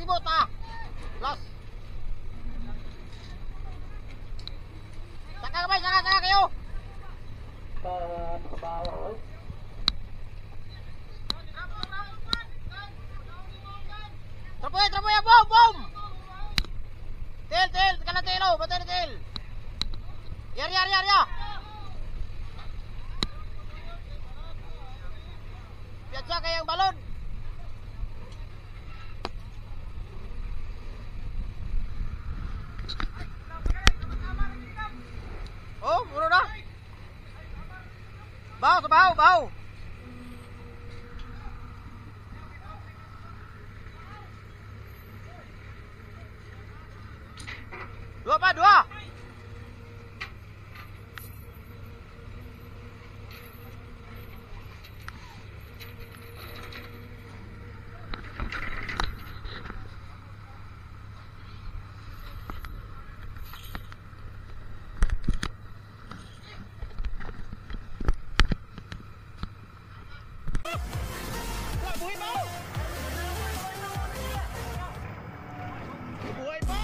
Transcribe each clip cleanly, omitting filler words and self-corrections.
sibot ha. Last. Saka kamay, saka kayo. Trapoy, boom! Tail, kanan tail, oh, batay na tail. Yarya. Piatsa kayang balon. Oh, puro na. Bahaw. Dua. Buhay pa!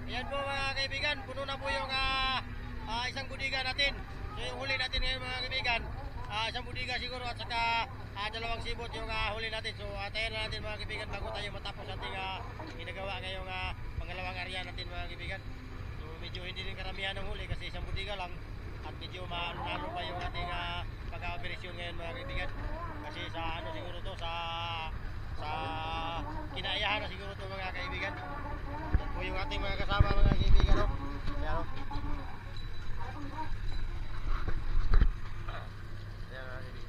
Ayan po mga kaibigan, puno na po yung isang budiga natin. So yung huli natin ngayon mga kaibigan, isang budiga siguro at saka dalawang sibot yung huli natin. So tayo na natin mga kaibigan bago tayo matapos ating ginagawa ngayong pangalawang area natin mga kaibigan. So medyo hindi rin karamihan ng huli kasi isang budiga lang at medyo malalo pa yung ating pagka-operasyon ngayon mga kaibigan. Kasi sa ano siguro to, sa kinaayahan na siguro to mga kaibigan. Yan po yung ating mga kasama mga kaibigan, no? Yan, no? Yan mga kaibigan.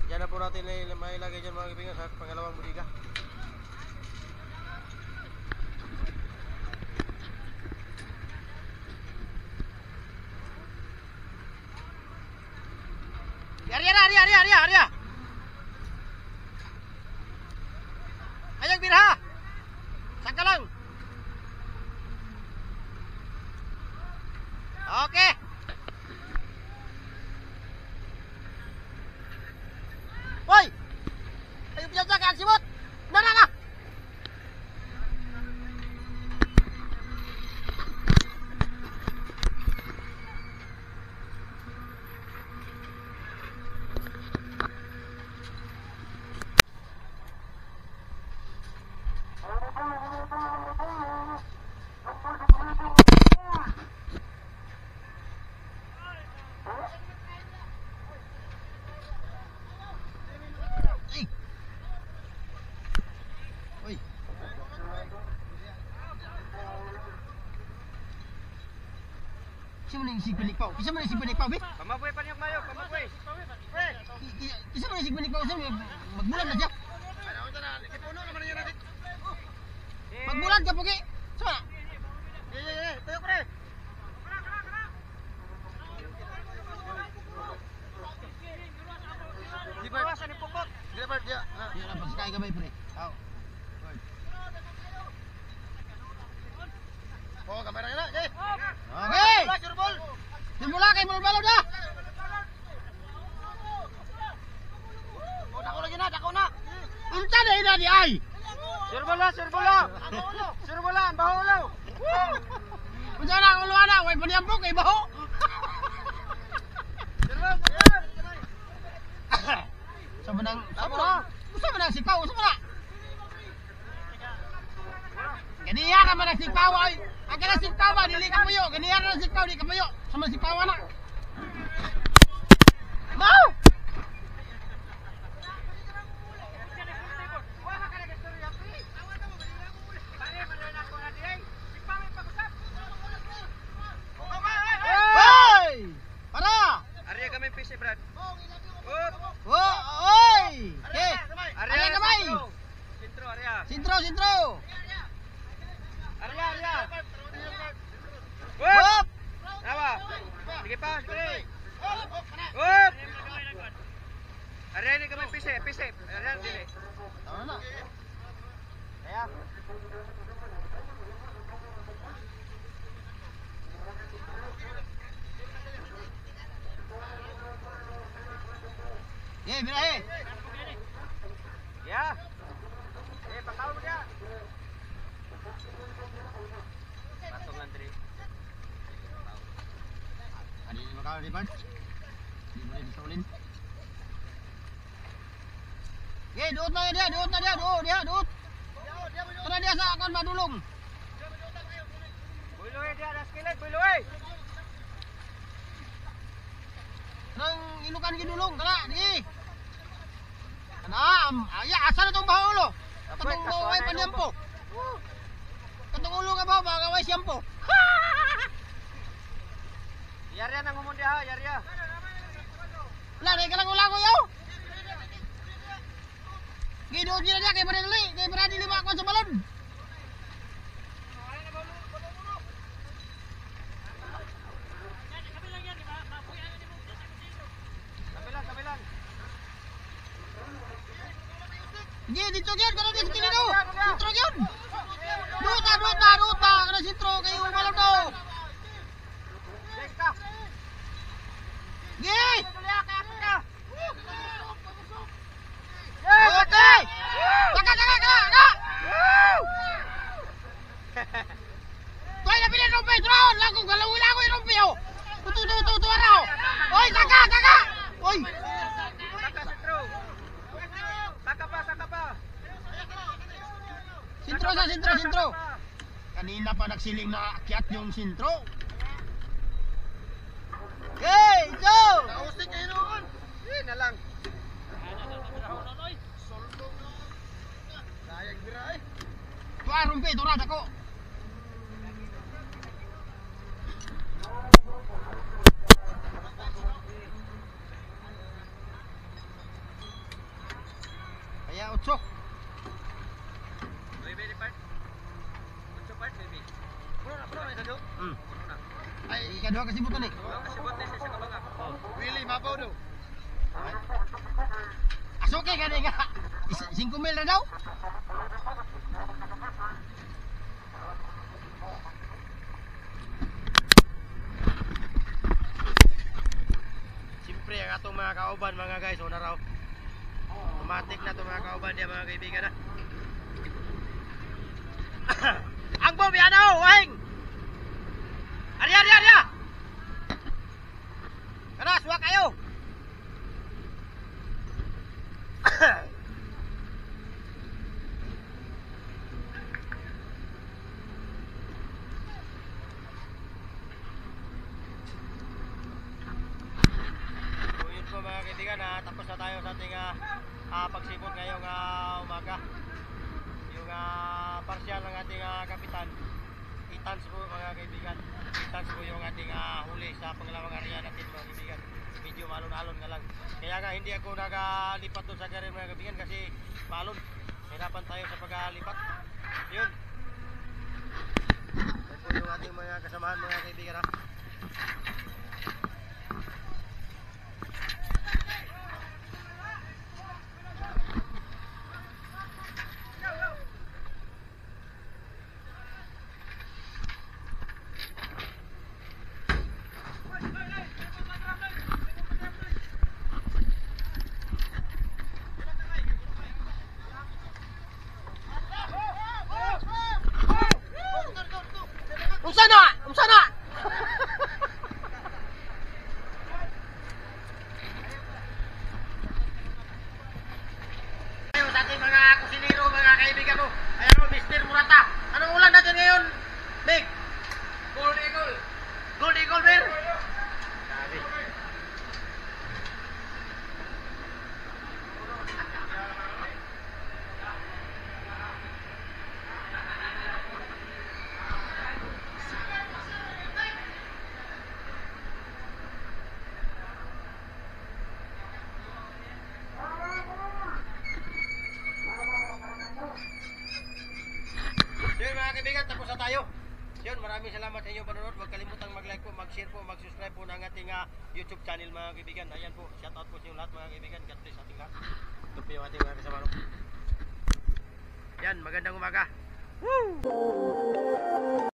Yan na po natin mailagay dyan mga kaibigan sa pangalawang budiga. Arya. Ayang birha. Sangka lang. Oke. Woi. Ayo bisa jaga sibot. Nah. Kisa man si Pilikpaw? Be? Pamaboy pa niyo mayo, pamaboy. Kisa man si Pilikpaw? Magbulan na siya. Ipuno naman niya natin. Magbulan ka pugi. Sama. Tayo pre. Di ba sa ni pokot? Di ba dia? Ya dapat sekali gamay pre. Aw. Oh, kamera na, okay. Okay. Simula kay mo balo dah. Oh, dako na. Unta na ina di ay. Sirbola. Sirbola, bahulo. Unsa na ulo ana, way paniampok kay baho. Sa menang, sa menang sipaw, sa menang. Ganiyan naman ang sipaw ay. Ang kana sipaw ba dili ka puyo, ganiyan na sipaw di ka puyo. Sama sipaw na. Mau. Arya kami PC Brad. Oi. Arya kamay. Sintro Arya. Sintro. Arya. Hop. Nawa. Sige pa, sige. Hop. Ari ini kami pisi. Arian dili. Tama na. Kaya. Birahe. Ya. Pataw mo dia. Pasok lang diri. Ano yung makakaw di ba? Di ba yung solin? Duot na dia, duot. Tara dia sa akon madulong. Buloy dia ada skillet, buloy. Nang inukan gidulong, tara, di. Aya, asa na itong bahaulo? Katong baway panyampo. Katong ulo nga ba, bagaway siyampo. Yarya nang umundi ha, yarya. Wala, na ka lang ulango yaw. Gidoon nyo na niya, kay Maradili. Kay Maradili ba sa balon? Kabilang. Hindi, dito yun. Kano din sa kilino? Sintro yun. Duta. Kano sintro kayo balon daw. Gi! Okay! Kaka! Tuay na pilih rompe, turon! Lagu yung rompe, oh! Tutu, araw! Oy, kaka! Oy! Saka sentro. Saka pa. Sintro! Kanina pa nagsiling na akyat yung sintro. Hey, go! Nausik kayo noon. Na lang. Sayang bira eh. Tuwa rompe, turad ako. Kaya 8. Baby part. Unsa part baby? Puno na kado. Ay, kadua kasi buto ni. Kasi bote sa kabaga. Willy mabaw do. Asuke ka nga. 5 mil na daw. Siyempre ang atong mga kauban mga guys, una raw. Automatic na itong mga kauban niya mga kaibigan na. Ang bombi ano, wahing! Arya! Kana, suwa kayo! So yun po mga kaibigan, tapos na tayo sa ating pagsipot ngayong umaga. Yung partial ng ating kapitan, itans po mga kaibigan. Itans po yung ating huli sa pangalawang area natin mga kaibigan. Medyo malon-alon nga lang. Kaya nga hindi ako nagalipat doon sa karir mga kaibigan kasi malon. Hirapan tayo sa paglipat. Yun. Yan po yung ating mga kasamahan mga kaibigan ha. Umsa na! Ayun sa ating mga kusinero, mga kaibigan mo. Ayan mo, Mr. Murata. Anong ulan natin ngayon, Big? Gold eagle. Gold Eagle, Bear? Sabi. Yun mga kaibigan, tapos na tayo. Yun, maraming salamat sa inyo panonood. Huwag kalimutang mag-like po, mag-share po, mag-subscribe po ng ating YouTube channel mga kaibigan. Ayan po, shout out po sa inyo lahat mga kaibigan. God bless ating lahat. Ito po yung ating mga kasama. Yan, magandang umaga. Woo!